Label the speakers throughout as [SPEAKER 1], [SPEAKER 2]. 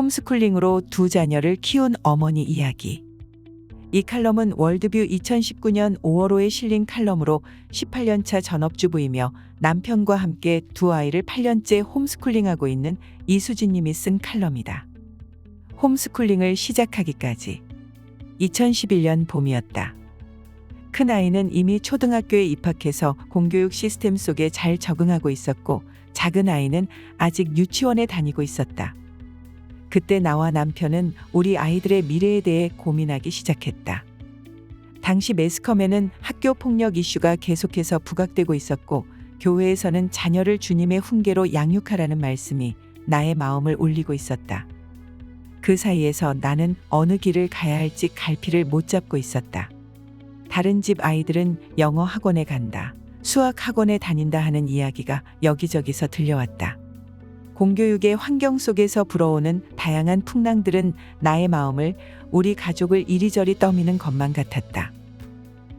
[SPEAKER 1] 홈스쿨링으로 두 자녀를 키운 어머니 이야기. 이 칼럼은 월드뷰 2019년 5월호에 실린 칼럼으로 18년차 전업주부이며 남편과 함께 두 아이를 8년째 홈스쿨링하고 있는 이수진 님이 쓴 칼럼이다. 홈스쿨링을 시작하기까지 2011년 봄이었다. 큰아이는 이미 초등학교에 입학해서 공교육 시스템 속에 잘 적응하고 있었고 작은 아이는 아직 유치원에 다니고 있었다. 그때 나와 남편은 우리 아이들의 미래에 대해 고민하기 시작했다. 당시 매스컴에는 학교 폭력 이슈가 계속해서 부각되고 있었고 교회에서는 자녀를 주님의 훈계로 양육하라는 말씀이 나의 마음을 울리고 있었다. 그 사이에서 나는 어느 길을 가야 할지 갈피를 못 잡고 있었다. 다른 집 아이들은 영어 학원에 간다, 수학 학원에 다닌다 하는 이야기가 여기저기서 들려왔다. 공교육의 환경 속에서 불어오는 다양한 풍랑들은 나의 마음을, 우리 가족을 이리저리 떠미는 것만 같았다.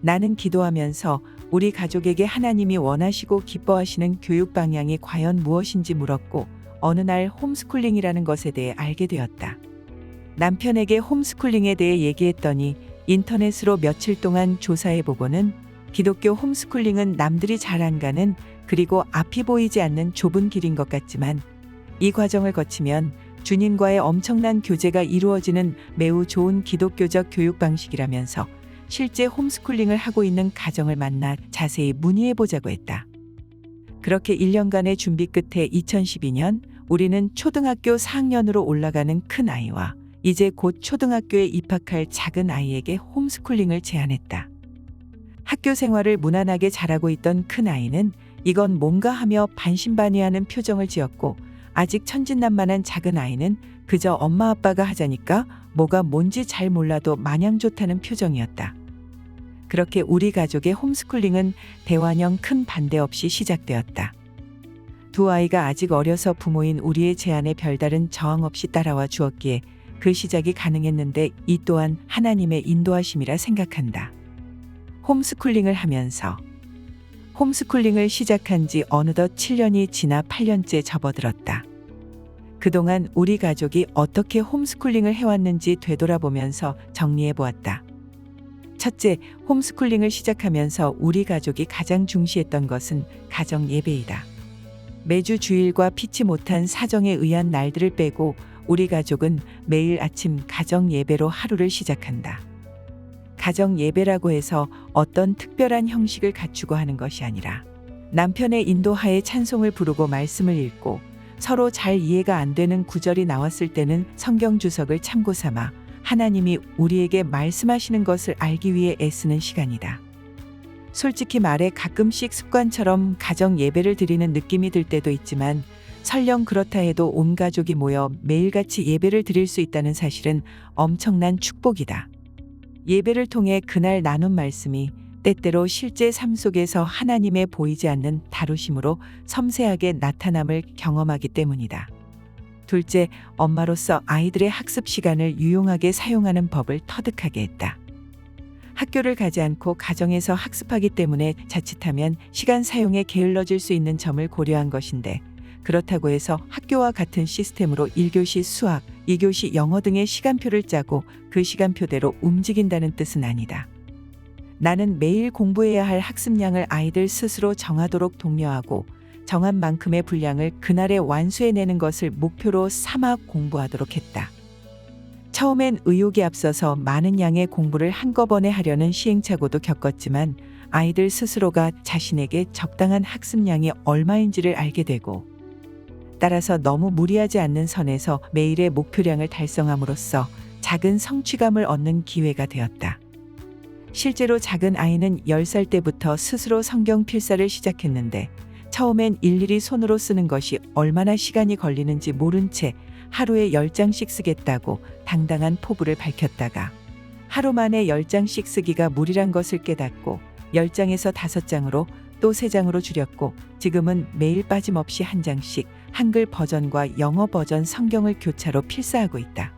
[SPEAKER 1] 나는 기도하면서 우리 가족에게 하나님이 원하시고 기뻐하시는 교육 방향이 과연 무엇인지 물었고 어느 날 홈스쿨링이라는 것에 대해 알게 되었다. 남편에게 홈스쿨링에 대해 얘기했더니 인터넷으로 며칠 동안 조사해보고는 기독교 홈스쿨링은 남들이 잘 안 가는, 그리고 앞이 보이지 않는 좁은 길인 것 같지만 이 과정을 거치면 주님과의 엄청난 교제가 이루어지는 매우 좋은 기독교적 교육 방식이라면서 실제 홈스쿨링을 하고 있는 가정을 만나 자세히 문의해보자고 했다. 그렇게 1년간의 준비 끝에 2012년 우리는 초등학교 4학년으로 올라가는 큰 아이와 이제 곧 초등학교에 입학할 작은 아이에게 홈스쿨링을 제안했다. 학교 생활을 무난하게 잘하고 있던 큰 아이는 이건 뭔가 하며 반신반의하는 표정을 지었고 아직 천진난만한 작은 아이는 그저 엄마 아빠가 하자니까 뭐가 뭔지 잘 몰라도 마냥 좋다는 표정이었다. 그렇게 우리 가족의 홈스쿨링은 대환영 큰 반대 없이 시작되었다. 두 아이가 아직 어려서 부모인 우리의 제안에 별다른 저항 없이 따라와 주었기에 그 시작이 가능했는데 이 또한 하나님의 인도하심이라 생각한다. 홈스쿨링을 하면서 홈스쿨링을 시작한 지 어느덧 7년이 지나 8년째 접어들었다. 그동안 우리 가족이 어떻게 홈스쿨링을 해왔는지 되돌아보면서 정리해 보았다. 첫째, 홈스쿨링을 시작하면서 우리 가족이 가장 중시했던 것은 가정 예배이다. 매주 주일과 피치 못한 사정에 의한 날들을 빼고 우리 가족은 매일 아침 가정 예배로 하루를 시작한다. 가정 예배라고 해서 어떤 특별한 형식을 갖추고 하는 것이 아니라 남편의 인도하에 찬송을 부르고 말씀을 읽고 서로 잘 이해가 안 되는 구절이 나왔을 때는 성경 주석을 참고 삼아 하나님이 우리에게 말씀하시는 것을 알기 위해 애쓰는 시간이다. 솔직히 말해 가끔씩 습관처럼 가정 예배를 드리는 느낌이 들 때도 있지만 설령 그렇다 해도 온 가족이 모여 매일같이 예배를 드릴 수 있다는 사실은 엄청난 축복이다. 예배를 통해 그날 나눈 말씀이 때때로 실제 삶 속에서 하나님의 보이지 않는 다루심으로 섬세하게 나타남을 경험하기 때문이다. 둘째, 엄마로서 아이들의 학습 시간을 유용하게 사용하는 법을 터득하게 했다. 학교를 가지 않고 가정에서 학습하기 때문에 자칫하면 시간 사용에 게을러질 수 있는 점을 고려한 것인데 그렇다고 해서 학교와 같은 시스템으로 1교시 수학, 2교시 영어 등의 시간표를 짜고 그 시간표대로 움직인다는 뜻은 아니다. 나는 매일 공부해야 할 학습량을 아이들 스스로 정하도록 독려하고 정한 만큼의 분량을 그날에 완수해내는 것을 목표로 삼아 공부하도록 했다. 처음엔 의욕이 앞서서 많은 양의 공부를 한꺼번에 하려는 시행착오도 겪었지만 아이들 스스로가 자신에게 적당한 학습량이 얼마인지를 알게 되고 따라서 너무 무리하지 않는 선에서 매일의 목표량을 달성함으로써 작은 성취감을 얻는 기회가 되었다. 실제로 작은 아이는 10살 때부터 스스로 성경 필사를 시작했는데 처음엔 일일이 손으로 쓰는 것이 얼마나 시간이 걸리는지 모른 채 하루에 10장씩 쓰겠다고 당당한 포부를 밝혔다가 하루 만에 10장씩 쓰기가 무리란 것을 깨닫고 10장에서 5장으로 또 3장으로 줄였고 지금은 매일 빠짐없이 1장씩 한글 버전과 영어 버전 성경을 교차로 필사하고 있다.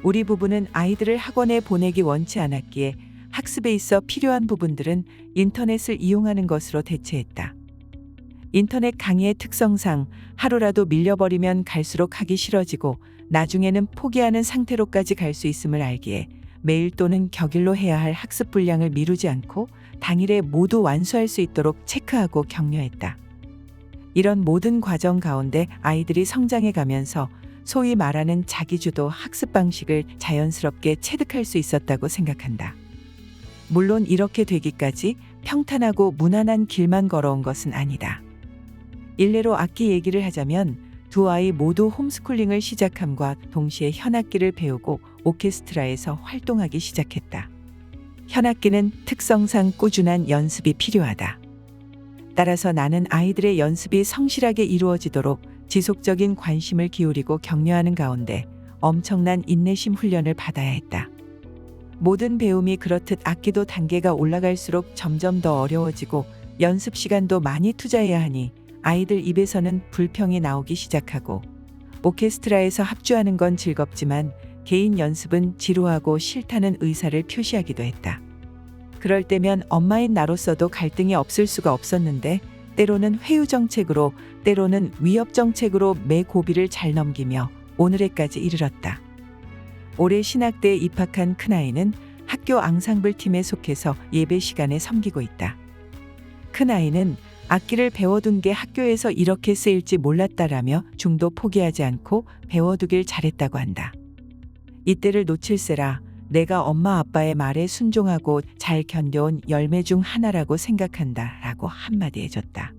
[SPEAKER 1] 우리 부부는 아이들을 학원에 보내기 원치 않았기에 학습에 있어 필요한 부분들은 인터넷을 이용하는 것으로 대체했다. 인터넷 강의의 특성상 하루라도 밀려버리면 갈수록 하기 싫어지고 나중에는 포기하는 상태로까지 갈 수 있음을 알기에 매일 또는 격일로 해야 할 학습 분량을 미루지 않고 당일에 모두 완수할 수 있도록 체크하고 격려했다. 이런 모든 과정 가운데 아이들이 성장해 가면서 소위 말하는 자기주도 학습 방식을 자연스럽게 체득할 수 있었다고 생각한다. 물론 이렇게 되기까지 평탄하고 무난한 길만 걸어온 것은 아니다. 일례로 악기 얘기를 하자면 두 아이 모두 홈스쿨링을 시작함과 동시에 현악기를 배우고 오케스트라에서 활동하기 시작했다. 현악기는 특성상 꾸준한 연습이 필요하다. 따라서 나는 아이들의 연습이 성실하게 이루어지도록 지속적인 관심을 기울이고 격려하는 가운데 엄청난 인내심 훈련을 받아야 했다. 모든 배움이 그렇듯 악기도 단계가 올라갈수록 점점 더 어려워지고 연습 시간도 많이 투자해야 하니 아이들 입에서는 불평이 나오기 시작하고 오케스트라에서 합주하는 건 즐겁지만 개인 연습은 지루하고 싫다는 의사를 표시하기도 했다. 그럴 때면 엄마인 나로서도 갈등이 없을 수가 없었는데 때로는 회유 정책으로 때로는 위협 정책으로 매 고비를 잘 넘기며 오늘에까지 이르렀다. 올해 신학대에 입학한 큰아이는 학교 앙상블 팀에 속해서 예배 시간에 섬기고 있다. 큰아이는 악기를 배워둔 게 학교에서 이렇게 쓰일지 몰랐다라며 중도 포기하지 않고 배워두길 잘했다고 한다. 이때를 놓칠세라 내가 엄마 아빠의 말에 순종하고 잘 견뎌온 열매 중 하나라고 생각한다 라고 한마디 해줬다.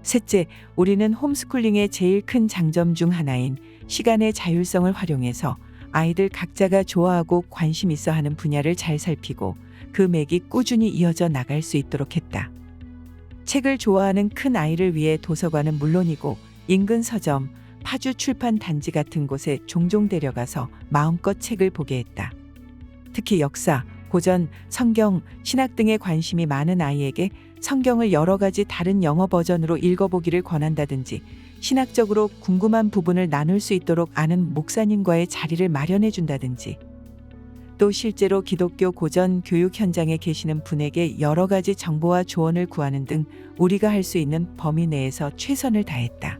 [SPEAKER 1] 셋째, 우리는 홈스쿨링의 제일 큰 장점 중 하나인 시간의 자율성을 활용해서 아이들 각자가 좋아하고 관심 있어 하는 분야를 잘 살피고 그 맥이 꾸준히 이어져 나갈 수 있도록 했다. 책을 좋아하는 큰 아이를 위해 도서관은 물론이고 인근 서점, 파주 출판 단지 같은 곳에 종종 데려가서 마음껏 책을 보게 했다. 특히 역사, 고전, 성경, 신학 등에 관심이 많은 아이에게 성경을 여러 가지 다른 영어 버전으로 읽어보기를 권한다든지 신학적으로 궁금한 부분을 나눌 수 있도록 아는 목사님과의 자리를 마련해 준다든지 또 실제로 기독교 고전 교육 현장에 계시는 분에게 여러 가지 정보와 조언을 구하는 등 우리가 할 수 있는 범위 내에서 최선을 다했다.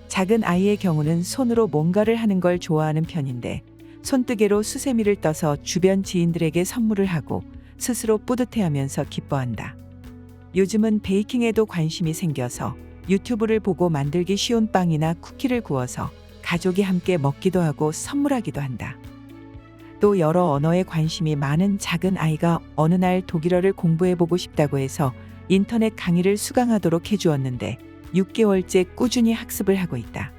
[SPEAKER 1] 작은 아이의 경우는 손으로 뭔가를 하는 걸 좋아하는 편인데 손뜨개로 수세미를 떠서 주변 지인들에게 선물을 하고 스스로 뿌듯해하면서 기뻐한다. 요즘은 베이킹에도 관심이 생겨서 유튜브를 보고 만들기 쉬운 빵이나 쿠키를 구워서 가족이 함께 먹기도 하고 선물하기도 한다. 또 여러 언어에 관심이 많은 작은 아이가 어느 날 독일어를 공부해보고 싶다고 해서 인터넷 강의를 수강하도록 해주었는데 6개월째 꾸준히 학습을 하고 있다.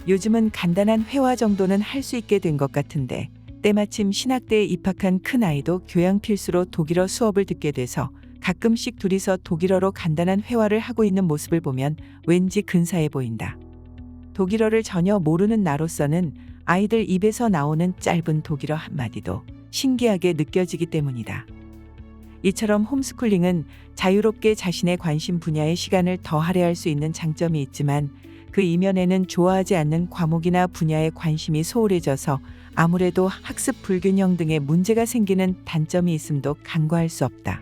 [SPEAKER 1] 요즘은 간단한 회화 정도는 할 수 있게 된 것 같은데 때마침 신학대에 입학한 큰 아이도 교양 필수로 독일어 수업을 듣게 돼서 가끔씩 둘이서 독일어로 간단한 회화를 하고 있는 모습을 보면 왠지 근사해 보인다. 독일어를 전혀 모르는 나로서는 아이들 입에서 나오는 짧은 독일어 한마디도 신기하게 느껴지기 때문이다. 이처럼 홈스쿨링은 자유롭게 자신의 관심 분야의 시간을 더 할애할 수 있는 장점이 있지만 그 이면에는 좋아하지 않는 과목이나 분야에 관심이 소홀해져서 아무래도 학습 불균형 등의 문제가 생기는 단점이 있음도 간과할 수 없다.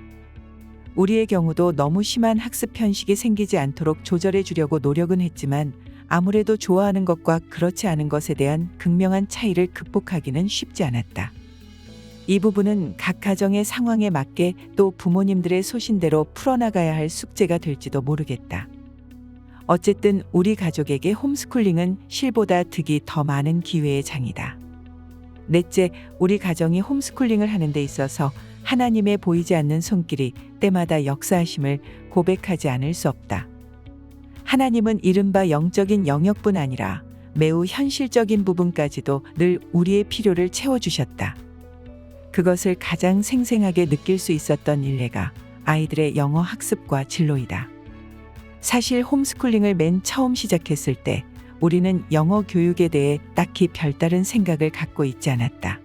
[SPEAKER 1] 우리의 경우도 너무 심한 학습 편식이 생기지 않도록 조절해 주려고 노력은 했지만 아무래도 좋아하는 것과 그렇지 않은 것에 대한 극명한 차이를 극복하기는 쉽지 않았다. 이 부분은 각 가정의 상황에 맞게 또 부모님들의 소신대로 풀어나가야 할 숙제가 될지도 모르겠다. 어쨌든 우리 가족에게 홈스쿨링은 실보다 득이 더 많은 기회의 장이다. 넷째, 우리 가정이 홈스쿨링을 하는 데 있어서 하나님의 보이지 않는 손길이 때마다 역사하심을 고백하지 않을 수 없다. 하나님은 이른바 영적인 영역뿐 아니라 매우 현실적인 부분까지도 늘 우리의 필요를 채워주셨다. 그것을 가장 생생하게 느낄 수 있었던 일례가 아이들의 영어 학습과 진로이다. 사실 홈스쿨링을 맨 처음 시작했을 때 우리는 영어 교육에 대해 딱히 별다른 생각을 갖고 있지 않았다.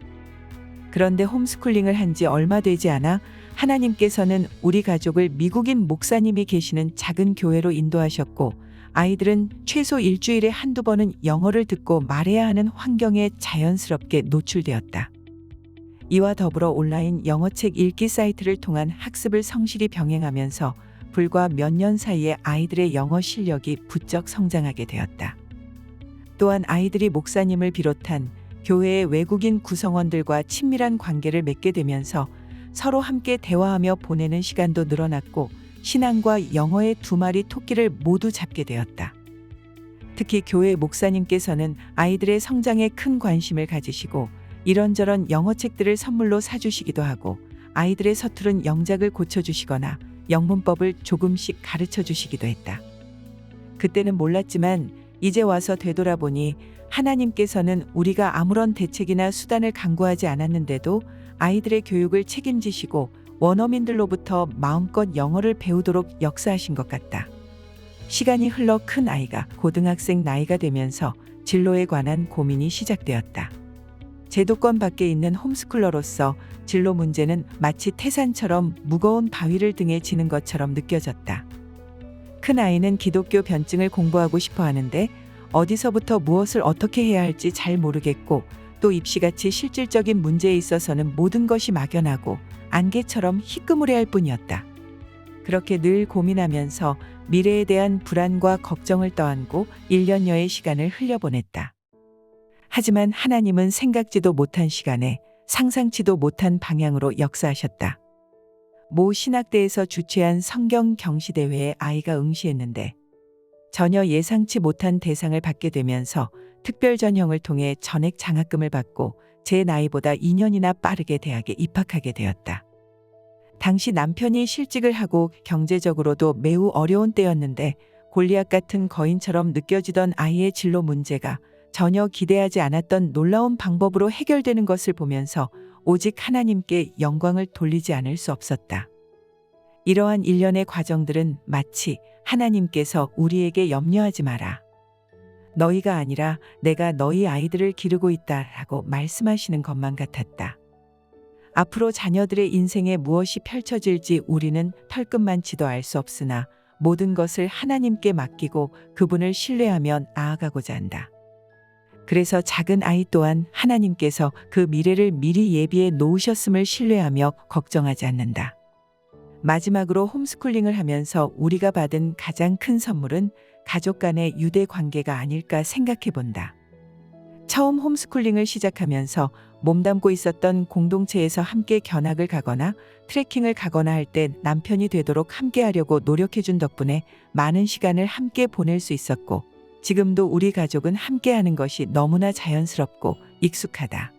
[SPEAKER 1] 그런데 홈스쿨링을 한 지 얼마 되지 않아 하나님께서는 우리 가족을 미국인 목사님이 계시는 작은 교회로 인도하셨고 아이들은 최소 일주일에 한두 번은 영어를 듣고 말해야 하는 환경에 자연스럽게 노출되었다. 이와 더불어 온라인 영어책 읽기 사이트를 통한 학습을 성실히 병행하면서 불과 몇 년 사이에 아이들의 영어 실력이 부쩍 성장하게 되었다. 또한 아이들이 목사님을 비롯한 교회의 외국인 구성원들과 친밀한 관계를 맺게 되면서 서로 함께 대화하며 보내는 시간도 늘어났고 신앙과 영어의 두 마리 토끼를 모두 잡게 되었다. 특히 교회 목사님께서는 아이들의 성장에 큰 관심을 가지시고 이런저런 영어책들을 선물로 사주시기도 하고 아이들의 서투른 영작을 고쳐주시거나 영문법을 조금씩 가르쳐 주시기도 했다. 그때는 몰랐지만 이제 와서 되돌아보니 하나님께서는 우리가 아무런 대책이나 수단을 강구하지 않았는데도 아이들의 교육을 책임지시고 원어민들로부터 마음껏 영어를 배우도록 역사하신 것 같다. 시간이 흘러 큰 아이가 고등학생 나이가 되면서 진로에 관한 고민이 시작되었다. 제도권 밖에 있는 홈스쿨러로서 진로 문제는 마치 태산처럼 무거운 바위를 등에 지는 것처럼 느껴졌다. 큰 아이는 기독교 변증을 공부하고 싶어 하는데 어디서부터 무엇을 어떻게 해야 할지 잘 모르겠고 또 입시같이 실질적인 문제에 있어서는 모든 것이 막연하고 안개처럼 희끄무레할 뿐이었다. 그렇게 늘 고민하면서 미래에 대한 불안과 걱정을 떠안고 1년여의 시간을 흘려보냈다. 하지만 하나님은 생각지도 못한 시간에 상상치도 못한 방향으로 역사하셨다. 모 신학대에서 주최한 성경 경시대회에 아이가 응시했는데 전혀 예상치 못한 대상을 받게 되면서 특별 전형을 통해 전액 장학금을 받고 제 나이보다 2년이나 빠르게 대학에 입학하게 되었다. 당시 남편이 실직을 하고 경제적으로도 매우 어려운 때였는데 골리앗 같은 거인처럼 느껴지던 아이의 진로 문제가 전혀 기대하지 않았던 놀라운 방법으로 해결되는 것을 보면서 오직 하나님께 영광을 돌리지 않을 수 없었다. 이러한 일련의 과정들은 마치 하나님께서 우리에게 염려하지 마라. 너희가 아니라 내가 너희 아이들을 기르고 있다라고 말씀하시는 것만 같았다. 앞으로 자녀들의 인생에 무엇이 펼쳐질지 우리는 털끝만치도 알 수 없으나 모든 것을 하나님께 맡기고 그분을 신뢰하며 나아가고자 한다. 그래서 작은 아이 또한 하나님께서 그 미래를 미리 예비해 놓으셨음을 신뢰하며 걱정하지 않는다. 마지막으로 홈스쿨링을 하면서 우리가 받은 가장 큰 선물은 가족 간의 유대 관계가 아닐까 생각해 본다. 처음 홈스쿨링을 시작하면서 몸담고 있었던 공동체에서 함께 견학을 가거나 트레킹을 가거나 할 때 남편이 되도록 함께 하려고 노력해 준 덕분에 많은 시간을 함께 보낼 수 있었고 지금도 우리 가족은 함께 하는 것이 너무나 자연스럽고 익숙하다.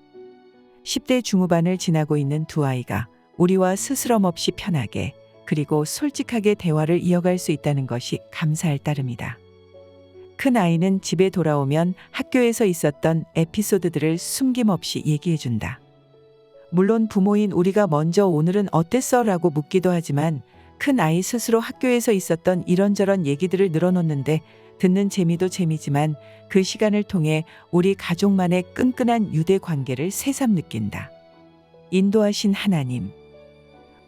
[SPEAKER 1] 10대 중후반을 지나고 있는 두 아이가 우리와 스스럼 없이 편하게 그리고 솔직하게 대화를 이어갈 수 있다는 것이 감사할 따름이다. 큰 아이는 집에 돌아오면 학교에서 있었던 에피소드들을 숨김없이 얘기해준다. 물론 부모인 우리가 먼저 오늘은 어땠어? 라고 묻기도 하지만 큰 아이 스스로 학교에서 있었던 이런저런 얘기들을 늘어놓는데 듣는 재미도 재미지만 그 시간을 통해 우리 가족만의 끈끈한 유대 관계를 새삼 느낀다. 인도하신 하나님.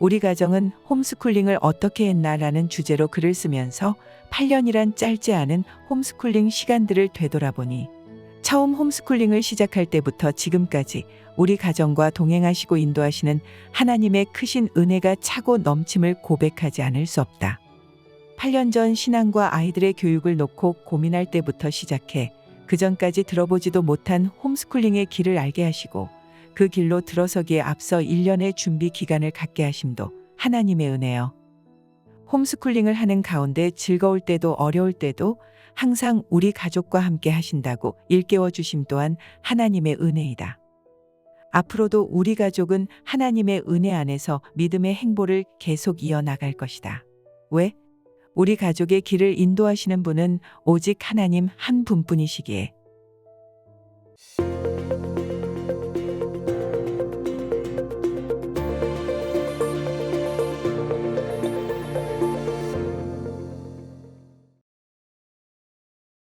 [SPEAKER 1] 우리 가정은 홈스쿨링을 어떻게 했나라는 주제로 글을 쓰면서 8년이란 짧지 않은 홈스쿨링 시간들을 되돌아보니 처음 홈스쿨링을 시작할 때부터 지금까지 우리 가정과 동행하시고 인도하시는 하나님의 크신 은혜가 차고 넘침을 고백하지 않을 수 없다. 8년 전 신앙과 아이들의 교육을 놓고 고민할 때부터 시작해 그전까지 들어보지도 못한 홈스쿨링의 길을 알게 하시고 그 길로 들어서기에 앞서 1년의 준비 기간을 갖게 하심도 하나님의 은혜여. 홈스쿨링을 하는 가운데 즐거울 때도 어려울 때도 항상 우리 가족과 함께 하신다고 일깨워 주심 또한 하나님의 은혜이다. 앞으로도 우리 가족은 하나님의 은혜 안에서 믿음의 행보를 계속 이어나갈 것이다. 왜? 우리 가족의 길을 인도하시는 분은 오직 하나님 한 분뿐이시기에.